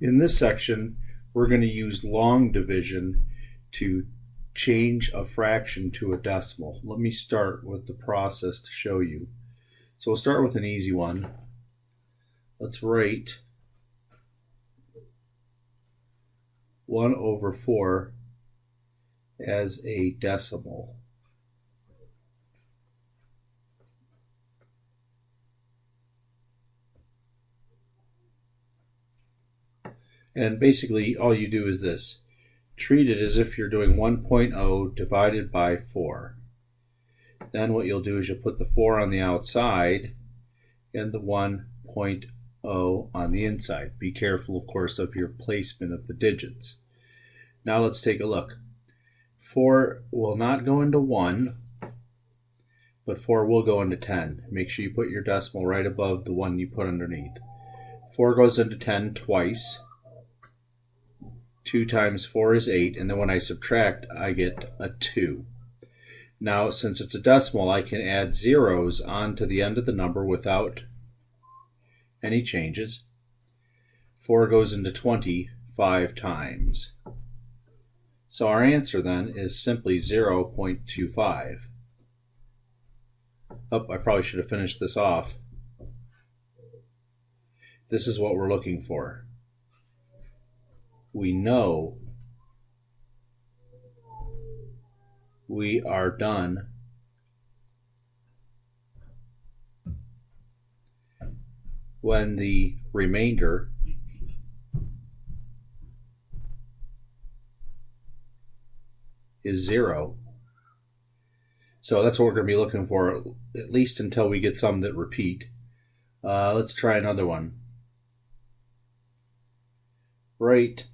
In this section, we're going to use long division to change a fraction to a decimal. Let me start with the process to show you. So we'll start with an easy one. Let's write 1/4 as a decimal. And basically all you do is this. Treat it as if you're doing 1.0 divided by 4. Then what you'll do is you'll put the 4 on the outside and the 1.0 on the inside. Be careful, of course, of your placement of the digits. Now let's take a look. 4 will not go into 1, but 4 will go into 10. Make sure you put your decimal right above the one you put underneath. 4 goes into 10 twice. 2 times 4 is 8, and then when I subtract, I get a 2. Now, since it's a decimal, I can add zeros onto the end of the number without any changes. 4 goes into 20 5 times. So our answer then is simply 0.25. Oh, I probably should have finished this off. This is what we're looking for. We know we are done when the remainder is 0. So that's what we're going to be looking for, at least until we get some that repeat. Let's try another one. Write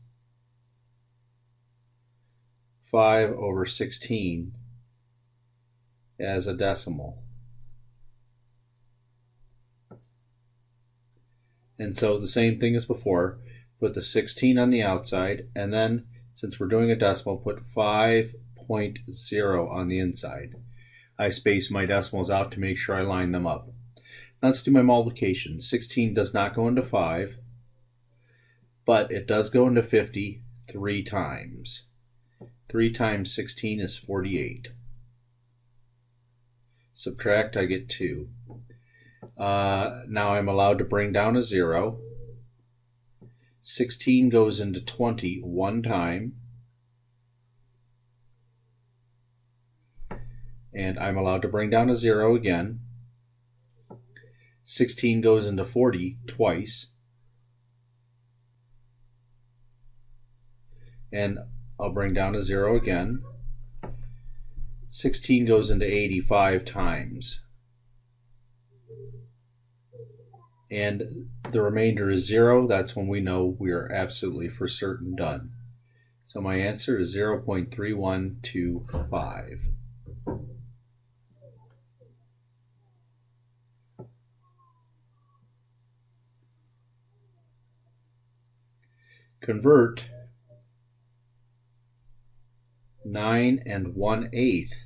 5/16 as a decimal. And so the same thing as before, put the 16 on the outside, and then since we're doing a decimal, put 5.0 on the inside. I space my decimals out to make sure I line them up. Now let's do my multiplication. 16 does not go into 5, but it does go into 50 3 times. 3 times 16 is 48. Subtract, I get 2. Now I'm allowed to bring down a 0. 16 goes into 20 1 time. And I'm allowed to bring down a 0 again. 16 goes into 40 twice. And I'll bring down a 0 again. 16 goes into 85 times. And the remainder is 0. That's when we know we are absolutely for certain done. So my answer is 0.3125. Convert 9 1/8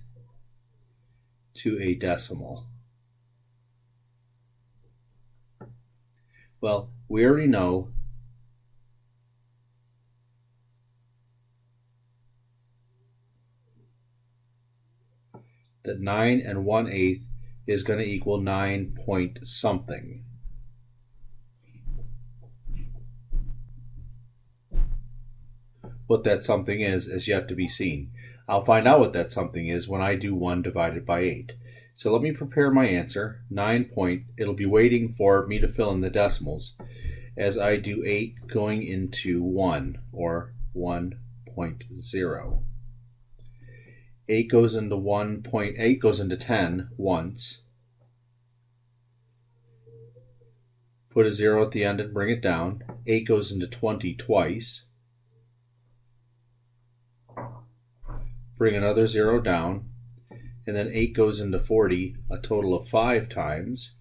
to a decimal. Well, we already know that 9 1/8 is going to equal 9 point something. What that something is yet to be seen. I'll find out what that something is when I do 1 divided by 8. So let me prepare my answer. 9 point, it'll be waiting for me to fill in the decimals as I do 8 going into 1, or 1.0. 8 goes into 1.8 goes into 10 once. Put a 0 at the end and bring it down. 8 goes into 20 twice. Bring another 0 down, and then 8 goes into 40 a total of 5 times,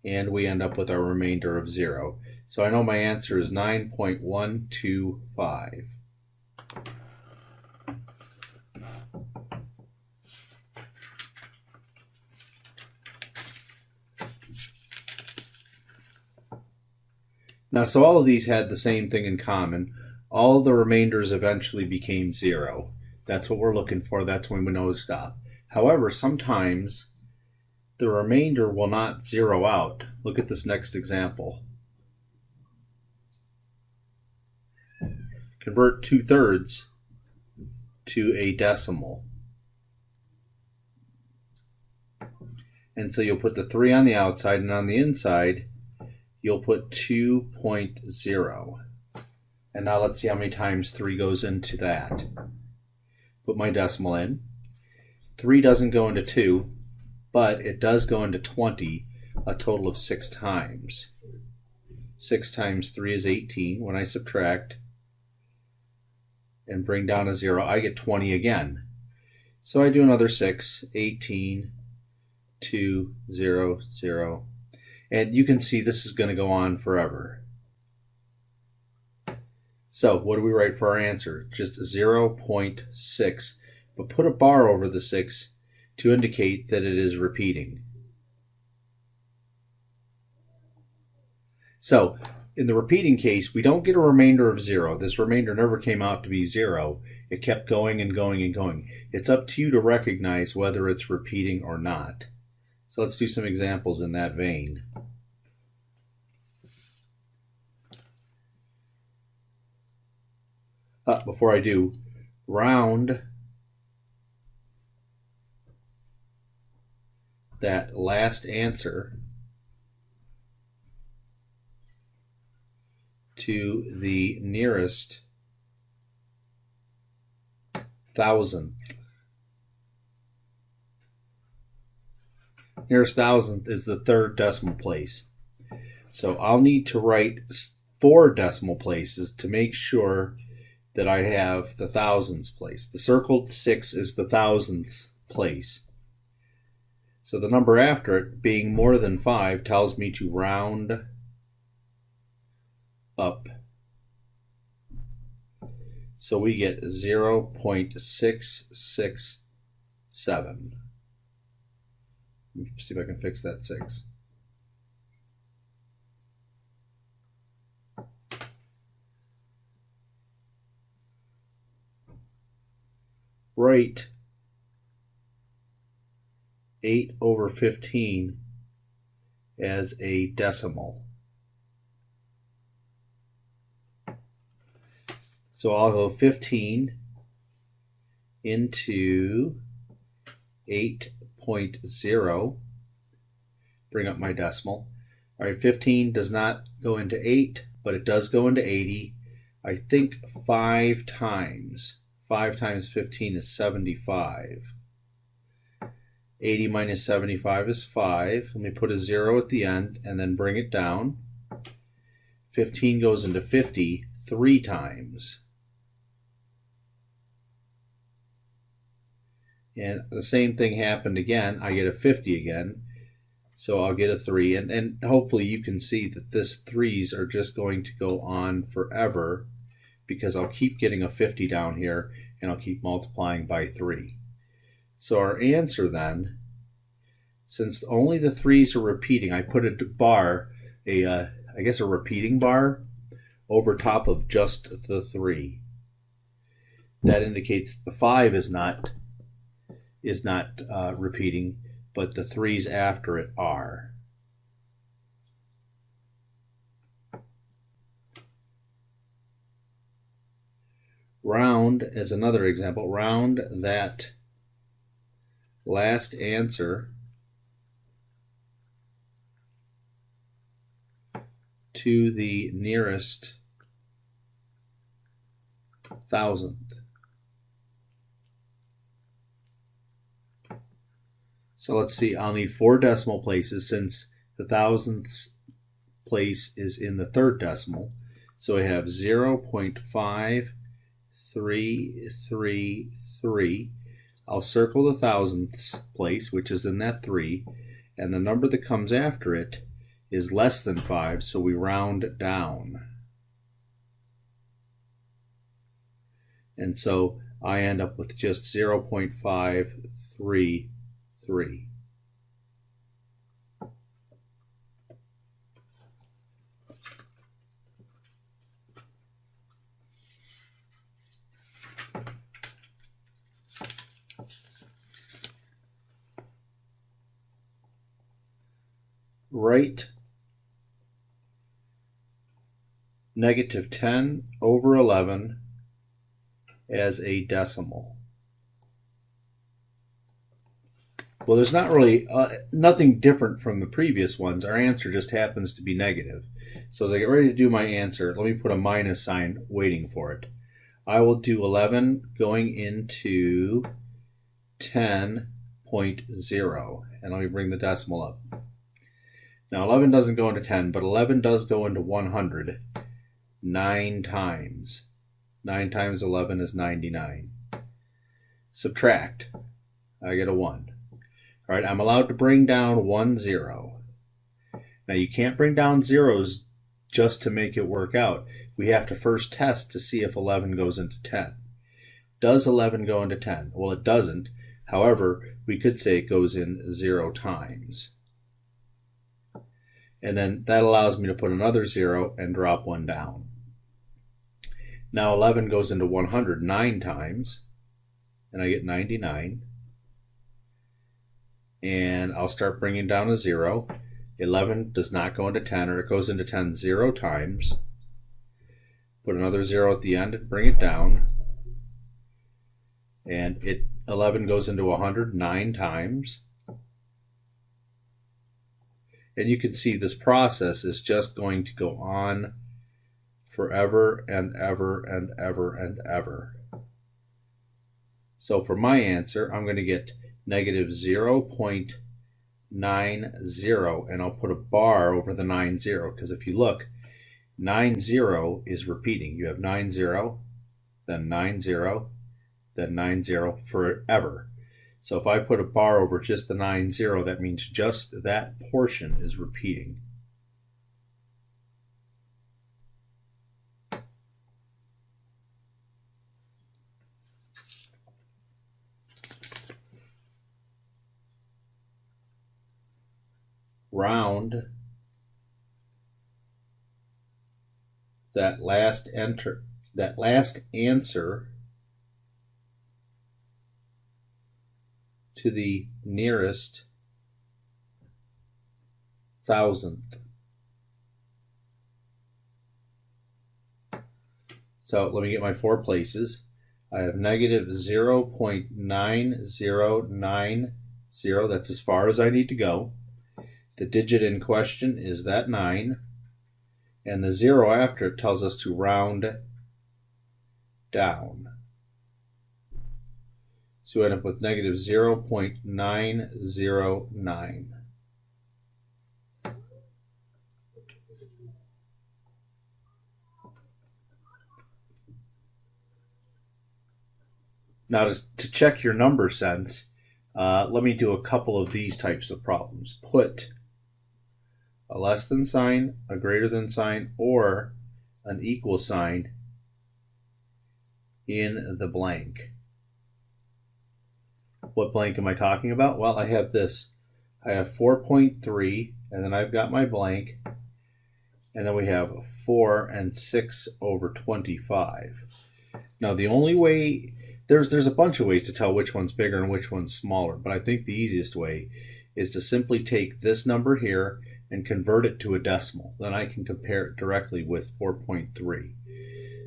and we end up with our remainder of 0. So I know my answer is 9.125. Now, so all of these had the same thing in common. All of the remainders eventually became 0. That's what we're looking for. That's when we know to stop. However, sometimes the remainder will not zero out. Look at this next example. Convert 2/3 to a decimal. And so you'll put the 3 on the outside, and on the inside, you'll put 2.0. And now let's see how many times 3 goes into that. Put my decimal in. 3 doesn't go into 2, but it does go into 20 a total of 6 times. 6 times 3 is 18. When I subtract and bring down a 0, I get 20 again. So I do another 6, 18, 2, 0, 0. And you can see this is going to go on forever. So what do we write for our answer? Just 0.6. But put a bar over the 6 to indicate that it is repeating. So in the repeating case, we don't get a remainder of 0. This remainder never came out to be 0. It kept going and going and going. It's up to you to recognize whether it's repeating or not. So let's do some examples in that vein. Before I do, round that last answer to the nearest thousandth. Nearest thousandth is the 3rd decimal place. So I'll need to write 4 decimal places to make sure that I have the thousandths place. The circled 6 is the thousandths place. So the number after it, being more than 5, tells me to round up. So we get 0.667. Let me see if I can fix that 6. Write 8/15 as a decimal. So I'll go 15 into 8.0. Bring up my decimal. All right, 15 does not go into 8, but it does go into 80. I think 5 times. 5 times 15 is 75. 80 minus 75 is 5. Let me put a 0 at the end and then bring it down. 15 goes into 50 3 times. And the same thing happened again. I get a 50 again. So I'll get a 3. And hopefully you can see that this 3's are just going to go on forever, because I'll keep getting a 50 down here, and I'll keep multiplying by 3. So our answer then, since only the 3's are repeating, I put a bar, I guess a repeating bar, over top of just the 3. That indicates the 5 is not repeating, but the 3's after it are. Round, as another example, round that last answer to the nearest thousandth. So let's see, I'll need 4 decimal places since the thousandths place is in the 3rd decimal. So I have 0.533. I'll circle the thousandths place, which is in that 3, and the number that comes after it is less than 5, so we round down. And so I end up with just 0.533. write negative 10 over 11 as a decimal. Well, there's not really nothing different from the previous ones. Our answer just happens to be negative. So as I get ready to do my answer, let me put a minus sign waiting for it. I will do 11 going into 10.0. And let me bring the decimal up. Now 11 doesn't go into 10, but 11 does go into 100 9 times. 9 times 11 is 99. Subtract. I get a 1. All right, I'm allowed to bring down 1 0. Now you can't bring down zeros just to make it work out. We have to first test to see if 11 goes into 10. Does 11 go into 10? Well, it doesn't. However, we could say it goes in 0 times. And then that allows me to put another 0 and drop 1 down. Now 11 goes into 100 9 times, and I get 99. And I'll start bringing down a 0. 11 does not go into 10, or it goes into 10 0 times. Put another 0 at the end and bring it down. And 11 goes into 100 9 times. And you can see this process is just going to go on forever and ever and ever and ever. So for my answer, I'm going to get negative 0.90, and I'll put a bar over the 90, because if you look, 90 is repeating. You have 90, then 90, then 90 forever. So if I put a bar over just the 90, that means just that portion is repeating. Round that last answer to the nearest thousandth. So let me get my 4 places. I have negative 0.9090. That's as far as I need to go. The digit in question is that 9. And the 0 after it tells us to round down. So we end up with negative 0.909. Now to check your number sense, let me do a couple of these types of problems. Put a less than sign, a greater than sign, or an equal sign in the blank. What blank am I talking about? Well, I have this. I have 4.3, and then I've got my blank, and then we have 4 and 6 over 25. Now the only way, there's a bunch of ways to tell which one's bigger and which one's smaller, but I think the easiest way is to simply take this number here and convert it to a decimal. Then I can compare it directly with 4.3.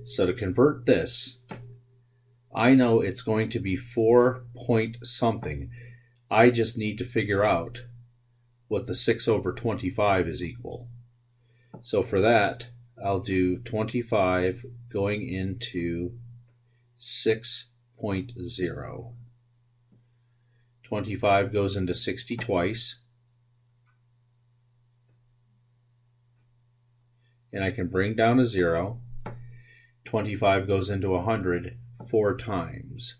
So to convert this, I know it's going to be 4 point something. I just need to figure out what the 6 over 25 is equal. So for that, I'll do 25 going into 6.0. 25 goes into 60 twice. And I can bring down a 0. 25 goes into 100 4 times.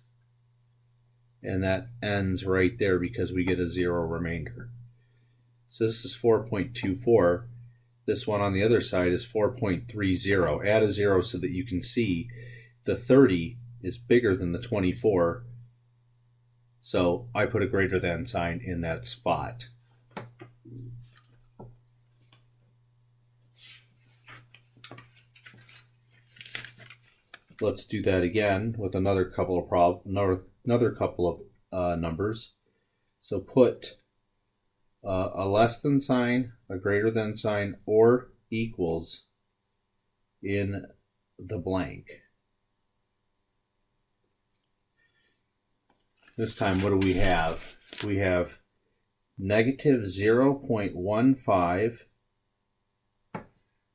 And that ends right there because we get a 0 remainder. So this is 4.24. This one on the other side is 4.30. Add a 0 so that you can see the 30 is bigger than the 24. So I put a greater than sign in that spot. Let's do that again with another couple of numbers. So put a less than sign, a greater than sign, or equals in the blank. This time, what do we have? We have negative 0.15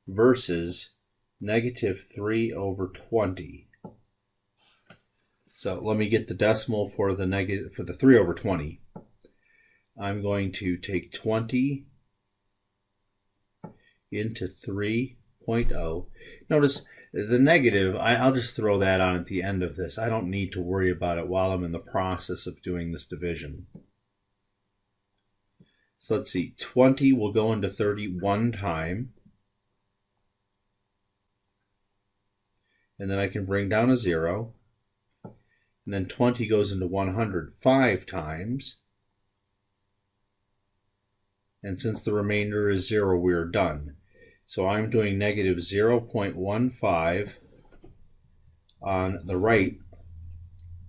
versus negative 3 over 20. So let me get the decimal for the 3 over 20. I'm going to take 20 into 3.0. Notice the negative, I'll just throw that on at the end of this. I don't need to worry about it while I'm in the process of doing this division. So let's see, 20 will go into 30 one time. And then I can bring down a 0. And then 20 goes into 100 5 times. And since the remainder is 0, we're done. So I'm doing negative 0.15 on the right,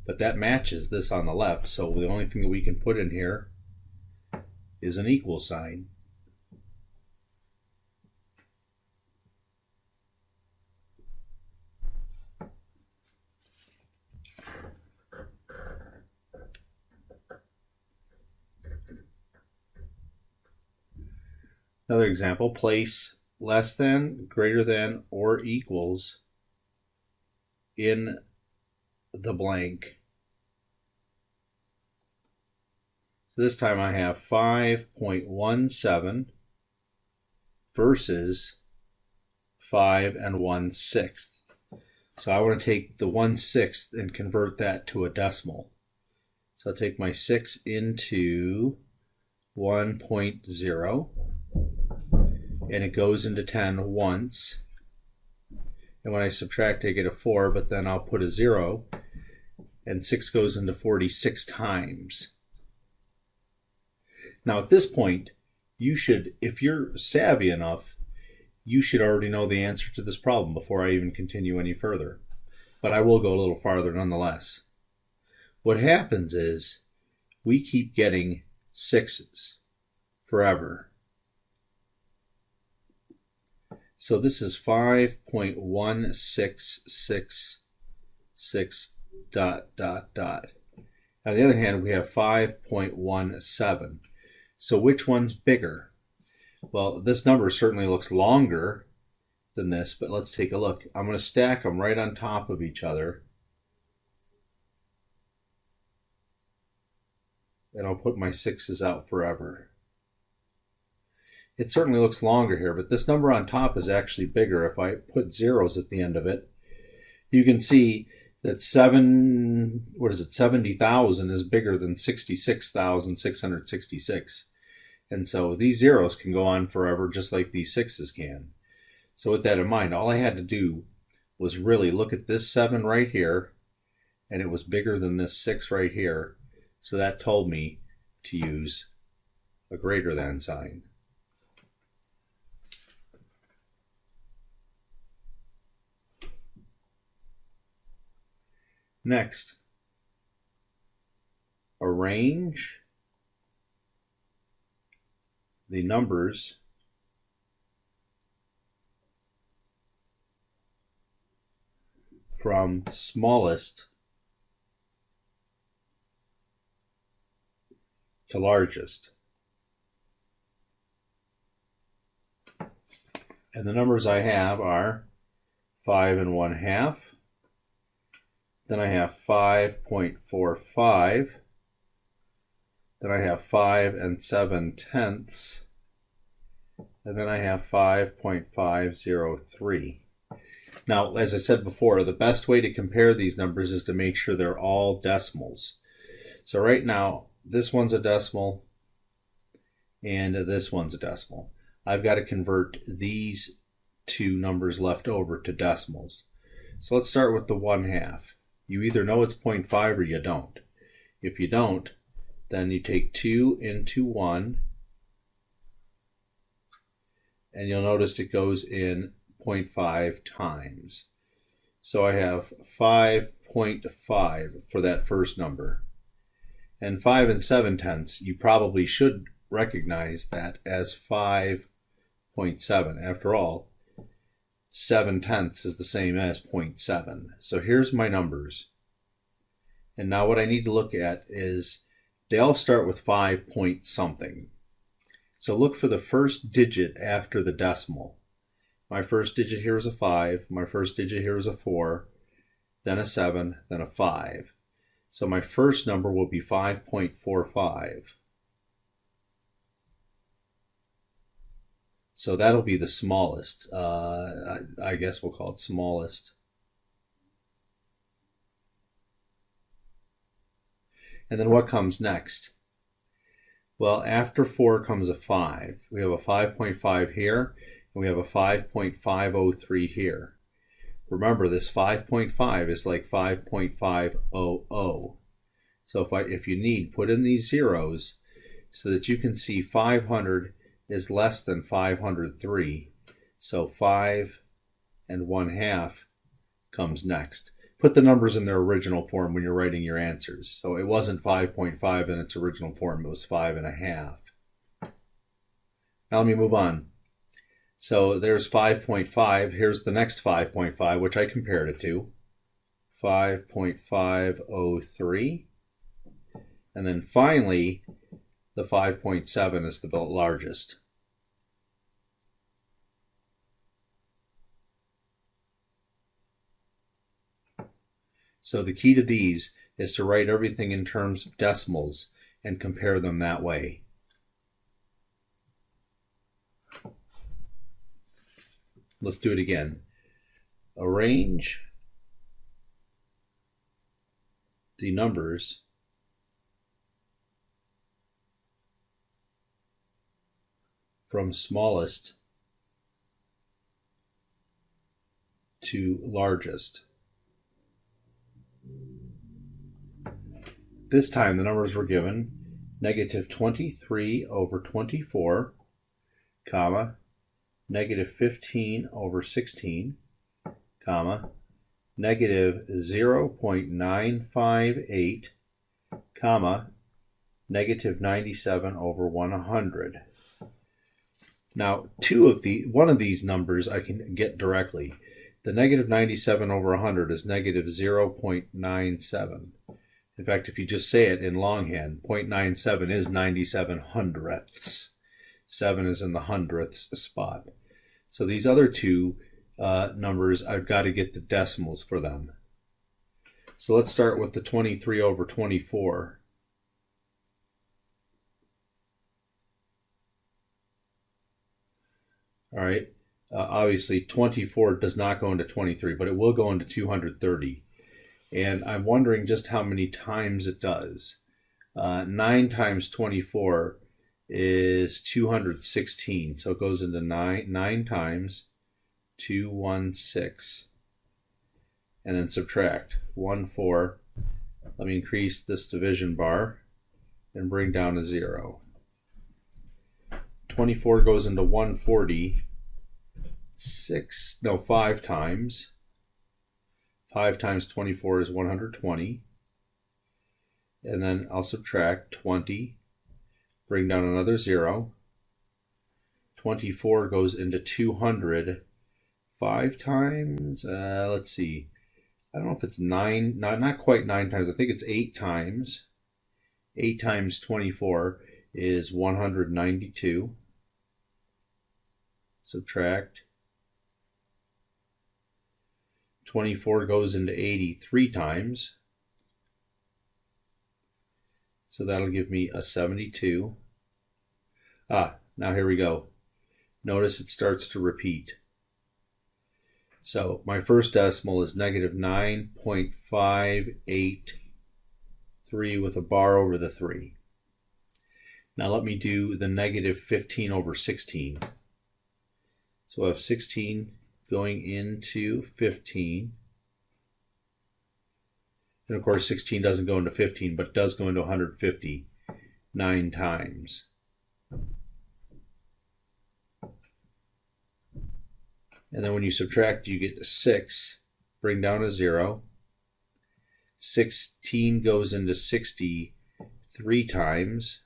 but that matches this on the left. So the only thing that we can put in here is an equal sign. Another example, place less than, greater than, or equals in the blank. So this time I have 5.17 versus 5 1/6. So I want to take the 1/6 and convert that to a decimal. So I'll take my 6 into 1.0. And it goes into 10 once. And when I subtract, I get a 4, but then I'll put a 0. And 6 goes into 46 times. Now at this point, you should, if you're savvy enough, you should already know the answer to this problem before I even continue any further. But I will go a little farther nonetheless. What happens is, we keep getting 6s forever. So this is 5.1666 ... On the other hand, we have 5.17. So which one's bigger? Well, this number certainly looks longer than this, but let's take a look. I'm going to stack them right on top of each other. And I'll put my 6s out forever. It certainly looks longer here, but this number on top is actually bigger. If I put zeros at the end of it, you can see that 70,000 is bigger than 66,666. And so these zeros can go on forever just like these 6s can. So with that in mind, all I had to do was really look at this 7 right here, and it was bigger than this 6 right here. So that told me to use a greater than sign. Next, arrange the numbers from smallest to largest. And the numbers I have are 5 1/2. Then I have 5.45. Then I have 5 7/10. And then I have 5.503. Now, as I said before, the best way to compare these numbers is to make sure they're all decimals. So right now, this one's a decimal, and this one's a decimal. I've got to convert these two numbers left over to decimals. So let's start with the 1/2. You either know it's 0.5 or you don't. If you don't, then you take 2 into 1, and you'll notice it goes in 0.5 times. So I have 5.5 for that first number. And 5 7/10, you probably should recognize that as 5.7. After all, 7/10 is the same as 0.7. So here's my numbers. And now what I need to look at is they all start with 5 point something. So look for the first digit after the decimal. My first digit here is a 5. My first digit here is a 4. Then a 7. Then a 5. So my first number will be 5.45. So that'll be the smallest. I guess we'll call it smallest. And then what comes next? Well, after 4 comes a 5. We have a 5.5 here, and we have a 5.503 here. Remember, this 5.5 is like 5.500. So if you need, put in these zeros so that you can see 500 is less than 503. So 5 1/2 comes next. Put the numbers in their original form when you're writing your answers. So it wasn't 5.5 in its original form, it was 5 1/2. Now let me move on. So there's 5.5. Here's the next 5.5, which I compared it to. 5.503. And then finally, the 5.7 is the largest. So the key to these is to write everything in terms of decimals and compare them that way. Let's do it again. Arrange the numbers from smallest to largest. This time the numbers were given -23/24, comma, -15/16, comma, -0.958, comma, -97/100. Now, one of these numbers I can get directly. The -97/100 is -0.97. In fact, if you just say it in longhand, 0.97 is 97 hundredths. 7 is in the hundredths spot. So these other two numbers, I've got to get the decimals for them. So let's start with the 23/24. All right. Obviously, 24 does not go into 23, but it will go into 230. And I'm wondering just how many times it does. 9 times 24 is 216. So it goes into 9 times 216. And then subtract 1, 4. Let me increase this division bar and bring down a 0. 24 goes into 140 5 times. 5 times 24 is 120. And then I'll subtract 20, bring down another 0. 24 goes into 200 5 times. Let's see. I don't know if it's 9, not quite 9 times. I think it's 8 times. 8 times 24 is 192. Subtract. 24 goes into 83 times. So that'll give me a 72. Now here we go. Notice it starts to repeat. So my first decimal is -9.583 with a bar over the 3. Now let me do the -15/16. So I have 16 going into 15. And of course 16 doesn't go into 15, but it does go into 150 9 times. And then when you subtract, you get 6. Bring down a 0. 16 goes into 60 3 times.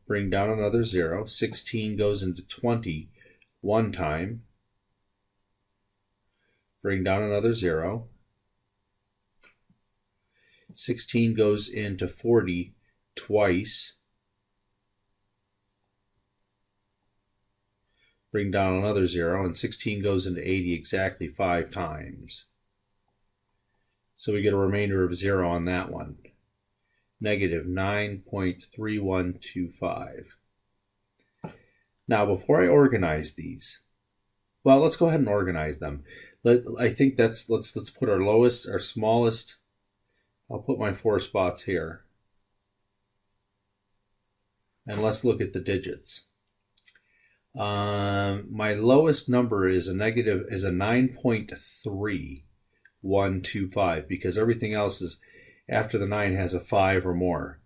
bring down another 0. 16 goes into 20 one time, bring down another 0. 16 goes into 40 twice, bring down another 0, and 16 goes into 80 exactly 5 times. So we get a remainder of 0 on that one. Negative 9.3125. Now, before I organize these, well, let's go ahead and organize them. I think let's put our lowest, our smallest. I'll put my 4 spots here. And let's look at the digits. My lowest number is a 9.3125 because everything else is after the 9 has a 5 or more.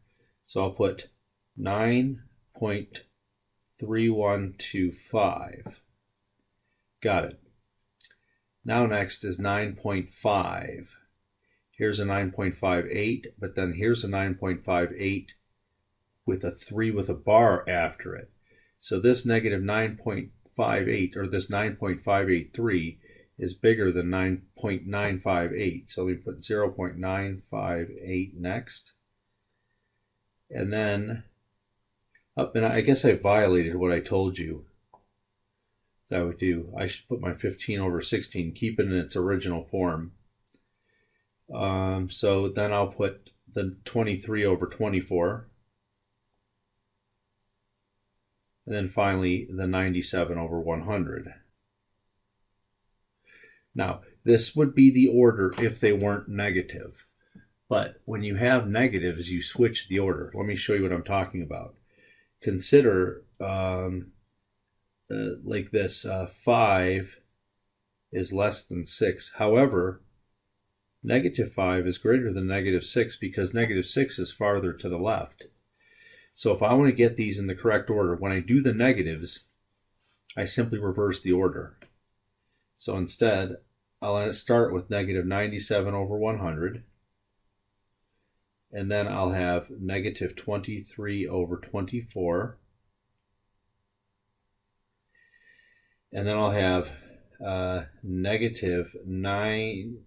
So I'll put 9.3125. Got it. Now next is 9.5. Here's a 9.58, but then here's a 9.58 with a 3 with a bar after it. So this negative 9.58 or this 9.583 is bigger than 9.958. So we put 0.958 next. And then up, and I guess I violated what I told you that I would do. I should put my 15 over 16, keep it in its original form. So then I'll put the 23 over 24. And then finally the 97 over 100. Now, this would be the order if they weren't negative. But when you have negatives, you switch the order. Let me show you what I'm talking about. Consider like this, 5 is less than 6. However, negative 5 is greater than negative 6 because negative 6 is farther to the left. So if I want to get these in the correct order, when I do the negatives, I simply reverse the order. So instead, I'll start with negative 97 over 100. And then I'll have negative 23 over 24. And then I'll have negative 9,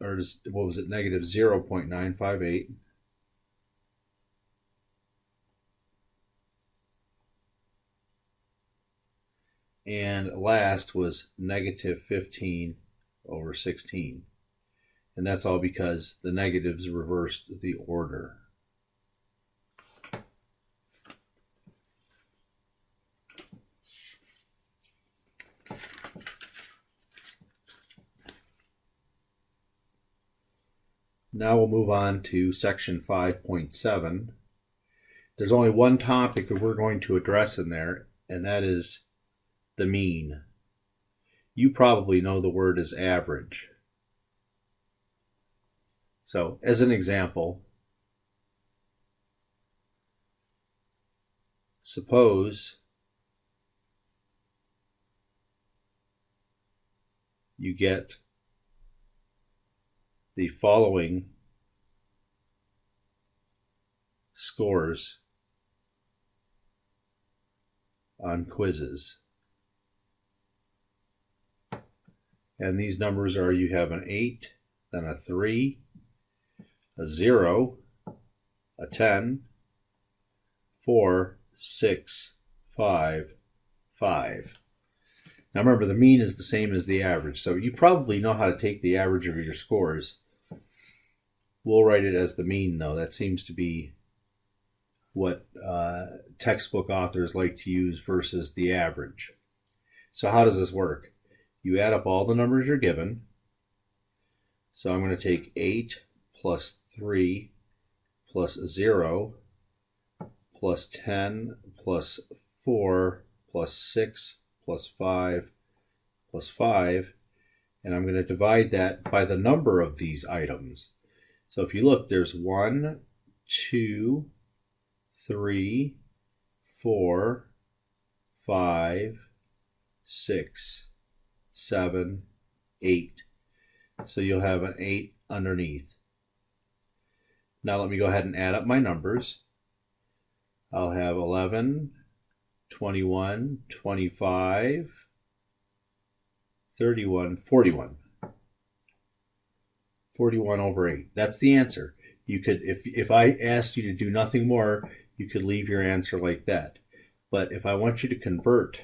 or what was it, negative 0.958. And last was negative 15 over 16. And that's all because the negatives reversed the order. Now we'll move on to section 5.7. There's only one topic that we're going to address in there, and that is the mean. You probably know the word is average. So, as an example, suppose you get the following scores on quizzes. And these numbers are, you have an 8, then a 3, a 0, a 10, 4, 6, 5, 5. Now remember, the mean is the same as the average. So you probably know how to take the average of your scores. We'll write it as the mean, though. That seems to be what textbook authors like to use versus the average. So how does this work? You add up all the numbers you're given. So I'm going to take 8 plus 3 plus 0 plus 10 plus 4 plus 6 plus 5 plus 5, and I'm going to divide that by the number of these items. So if you look, there's 1, 2, 3, 4, 5, 6, 7, 8. So you'll have an 8 underneath. Now let me go ahead and add up my numbers. I'll have 11, 21, 25, 31, 41. 41 over 8. That's the answer. You could, if I asked you to do nothing more, you could leave your answer like that. But if I want you to convert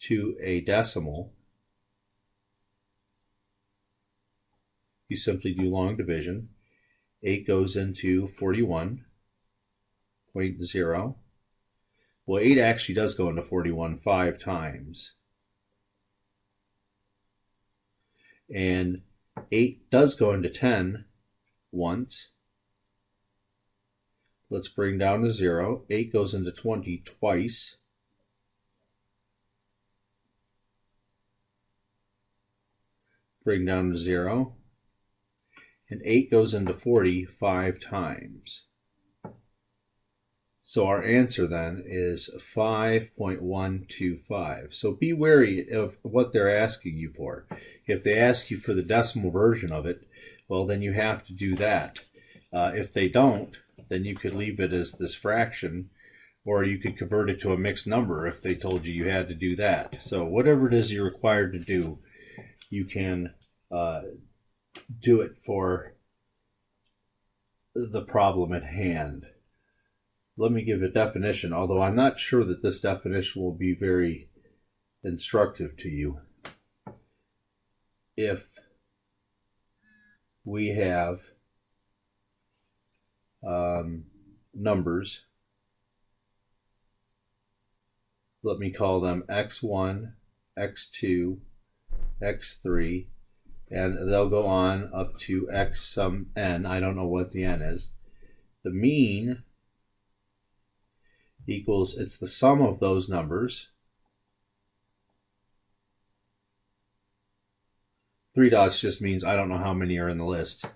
to a decimal, you simply do long division. 8 goes into 41.0. Well, 8 actually does go into 41 5 times. And 8 does go into 10 once. Let's bring down to 0. 8 goes into 20 twice. Bring down to 0. And 8 goes into 40 5 times. So our answer then is 5.125. So be wary of what they're asking you for. If they ask you for the decimal version of it, well, then you have to do that. If they don't, then you could leave it as this fraction, or you could convert it to a mixed number if they told you you had to do that. So whatever it is you're required to do, you can do it for the problem at hand. Let me give a definition, although I'm not sure that this definition will be very instructive to you. If we have numbers, let me call them x1, x2, x3, and they'll go on up to x sum n. I don't know what the n is. The mean equals, it's the sum of those numbers. 3 dots just means I don't know how many are in the list.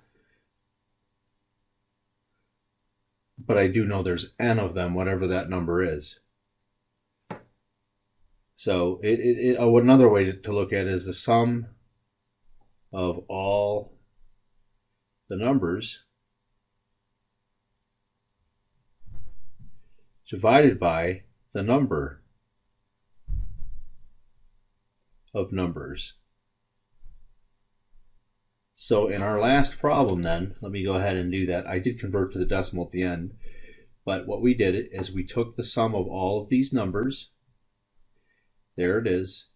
But I do know there's n of them, whatever that number is. So another way to look at it is the sum of all the numbers divided by the number of numbers. So in our last problem then, let me go ahead and do that. I did convert to the decimal at the end, but what we did is we took the sum of all of these numbers, there it is,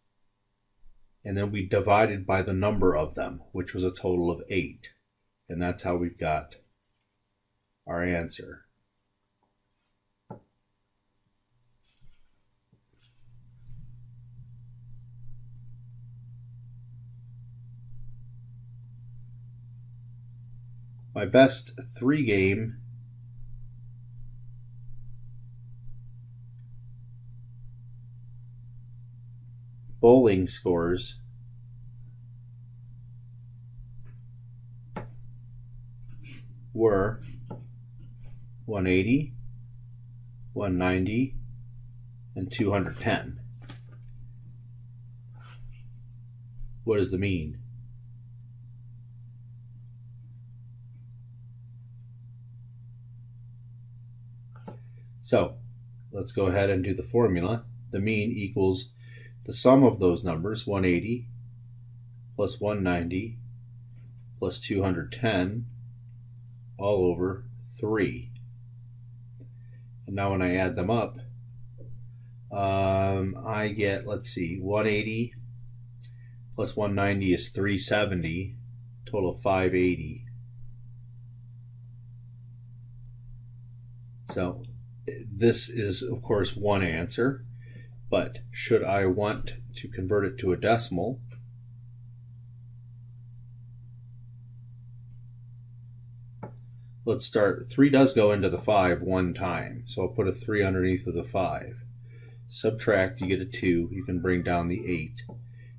and then we divided by the number of them, which was a total of 8. And that's how we've got our answer. My best 3-game bowling scores were 180, 190, and 210. What is the mean? So let's go ahead and do the formula. The mean equals the sum of those numbers, 180 plus 190 plus 210, all over 3. And now when I add them up, I get, let's see, 180 plus 190 is 370, total of 580. So this is, of course, one answer, but should I want to convert it to a decimal, let's start. 3 does go into the 5 one time, so I'll put a 3 underneath of the 5. Subtract, you get a 2. You can bring down the 8.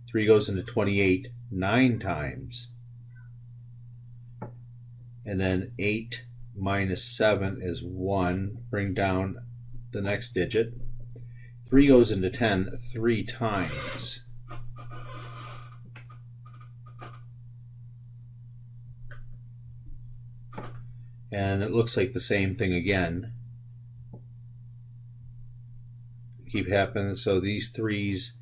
3 goes into 28 9 times. And then 8 minus 7 is 1. Bring down the next digit. 3 goes into 10 3 times. And it looks like the same thing again. Keep happening. So these 3's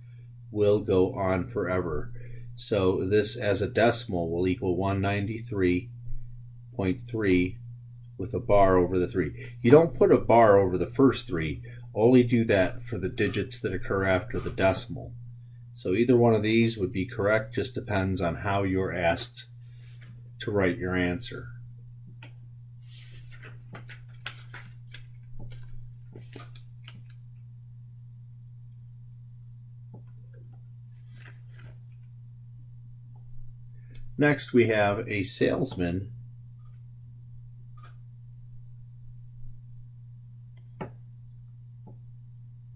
will go on forever. So this as a decimal will equal 193.3 with a bar over the 3. You don't put a bar over the first 3. Only do that for the digits that occur after the decimal. So either one of these would be correct, just depends on how you're asked to write your answer. Next, we have a salesman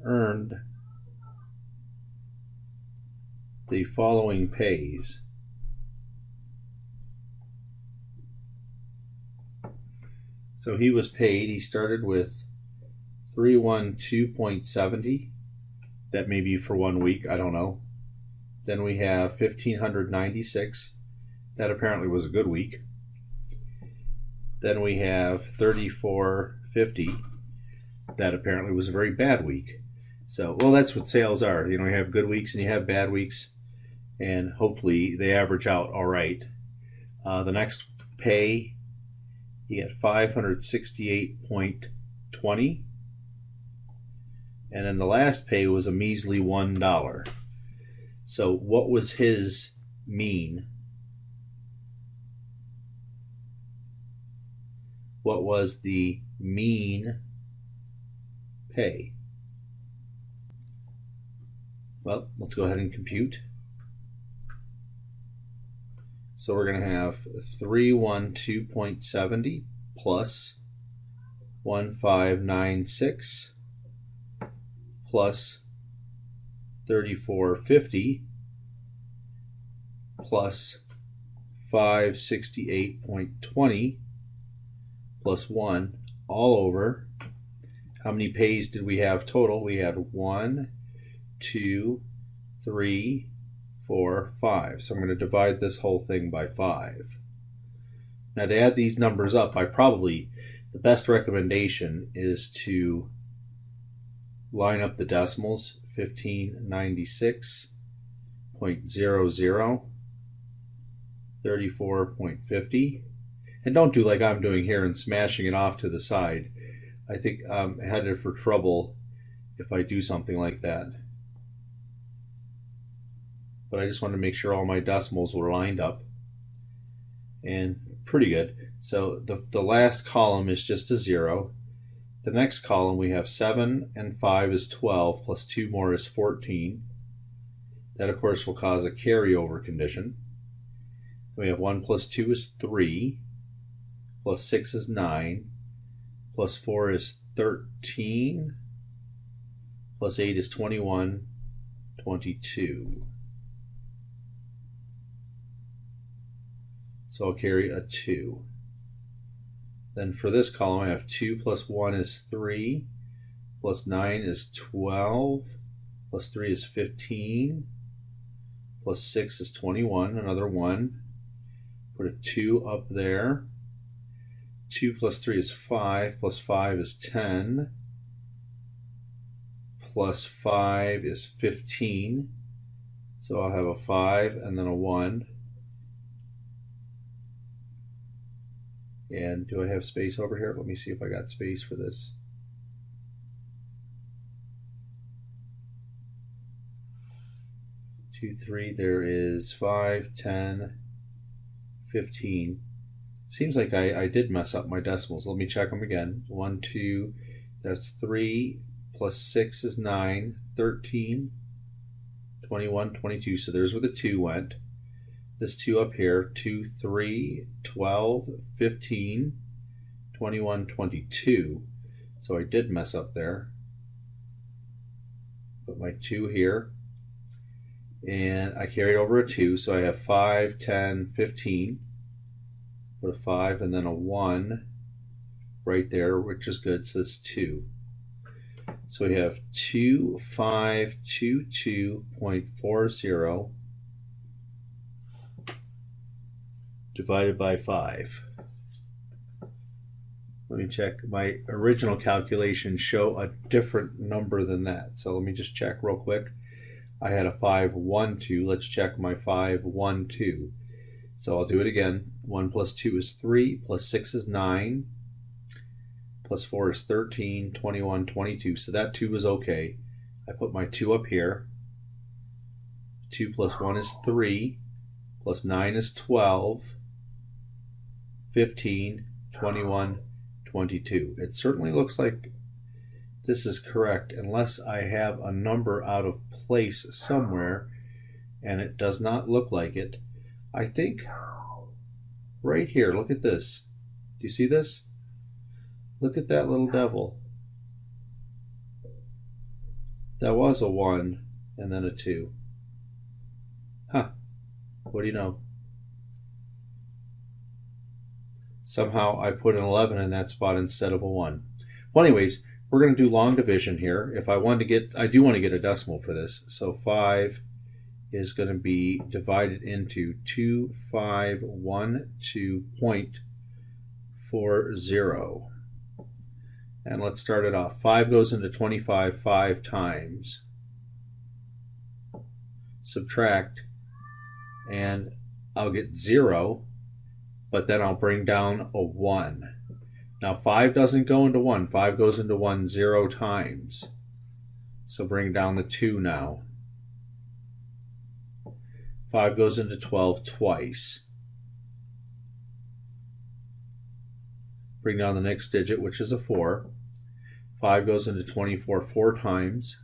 earned the following pays. So he was paid, he started with 312.70. That may be for 1 week, I don't know. Then we have 1,596. That apparently was a good week. Then we have 3450. That apparently was a very bad week. So, well, that's what sales are. You know, you have good weeks and you have bad weeks, and hopefully they average out all right. The next pay, he got 568.20. And then the last pay was a measly $1. So what was his mean? What was the mean pay? Well, let's go ahead and compute. So we're going to have 312.70 plus 1596 plus 3450 plus 568.20 plus 1 all over. How many pays did we have total? We had 1, 2, 3, 4, 5. So I'm going to divide this whole thing by 5. Now to add these numbers up, the best recommendation is to line up the decimals. 1596.00, 34.50. And don't do like I'm doing here and smashing it off to the side. I think I'm headed for trouble if I do something like that. But I just wanted to make sure all my decimals were lined up. And pretty good. So the last column is just a 0. The next column we have 7 and 5 is 12, plus 2 more is 14. That of course will cause a carryover condition. We have 1 plus 2 is 3. Plus 6 is 9, plus 4 is 13, plus 8 is 21, 22. So I'll carry a 2. Then for this column I have 2 plus 1 is 3, plus 9 is 12, plus 3 is 15, plus 6 is 21, another 1. Put a 2 up there. 2 plus 3 is 5, plus 5 is 10, plus 5 is 15, so I'll have a 5 and then a 1. And do I have space over here? Let me see if I got space for this. Two, 3, there is 5, 10, 15. Seems like I did mess up my decimals. Let me check them again. 1, 2, that's 3, plus 6 is 9, 13, 21, 22. So there's where the 2 went. This 2 up here, 2, 3, 12, 15, 21, 22. So I did mess up there. Put my 2 here. And I carried over a 2, so I have 5, 10, 15. Put a 5 and then a 1 right there, which is good, so that's 2. So we have 2522.40 divided by 5. Let me check. My original calculations show a different number than that. So let me just check real quick. I had a 512. Let's check my 512. So I'll do it again. 1 plus 2 is 3, plus 6 is 9, plus 4 is 13, 21, 22. So that 2 is okay. I put my 2 up here. 2 plus 1 is 3, plus 9 is 12, 15, 21, 22. It certainly looks like this is correct unless I have a number out of place somewhere, and it does not look like it. I think right here, look at this. Do you see this? Look at that little devil. That was a 1 and then a 2. Huh. What do you know? Somehow I put an 11 in that spot instead of a 1. Well, anyways, we're going to do long division here. If I want to get, I do want to get a decimal for this. So 5 is going to be divided into 2512.40. And let's start it off. 5 goes into 25 5 times. Subtract, and I'll get 0, but then I'll bring down a 1. Now 5 doesn't go into 1. 5 goes into 1 0 times. So bring down the 2 now. 5 goes into 12 twice. Bring down the next digit, which is a 4. 5 goes into 24 4 times.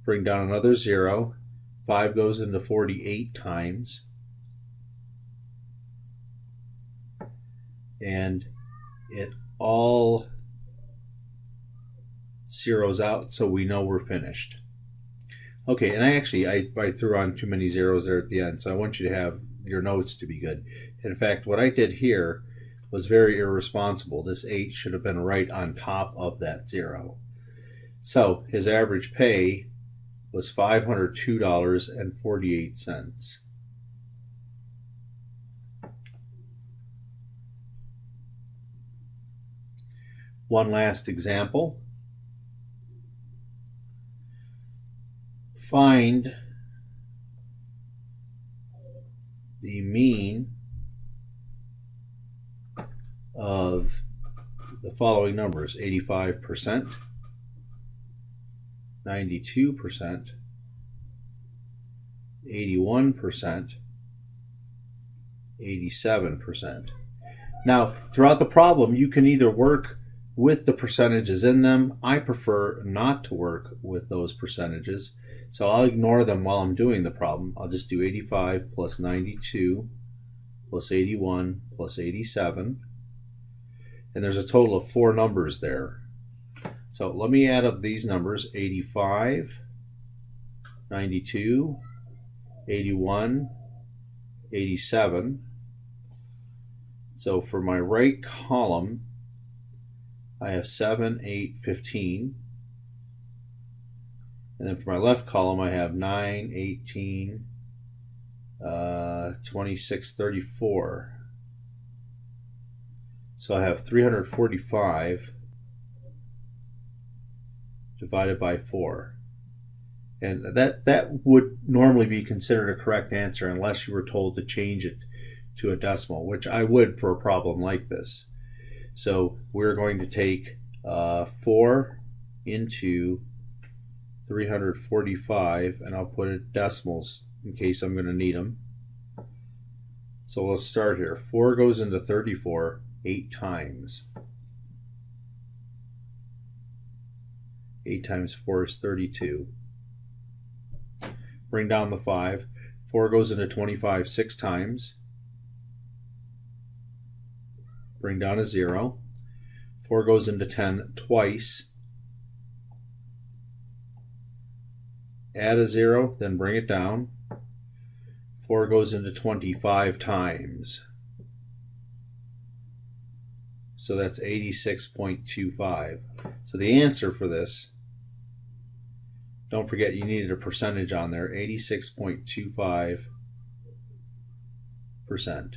Bring down another 0. 5 goes into 48 times. And it all zeroes out, so we know we're finished. Okay, and I threw on too many zeros there at the end, so I want you to have your notes to be good. In fact, what I did here was very irresponsible. This 8 should have been right on top of that 0. So his average pay was $502.48. One last example. Find the mean of the following numbers: 85%, 92%, 81%, 87%. Now, throughout the problem, you can either work with the percentages in them. I prefer not to work with those percentages, so I'll ignore them while I'm doing the problem. I'll just do 85 plus 92 plus 81 plus 87, and there's a total of 4 numbers there. So let me add up these numbers: 85, 92, 81, 87. So for my right column, I have 7, 8, 15. And then for my left column, I have 9, 18, 26, 34. So I have 345 divided by 4. And that would normally be considered a correct answer unless you were told to change it to a decimal, which I would for a problem like this. So we're going to take 4 into 345, and I'll put it decimals in case I'm going to need them. So let's start here. 4 goes into 34 8 times. 8 times 4 is 32. Bring down the 5. 4 goes into 25 6 times. Bring down a 0. 4 goes into 10 twice. Add a 0, then bring it down. 4 goes into 25 times. So that's 86.25. So the answer for this, don't forget you needed a percentage on there, 86.25% percent.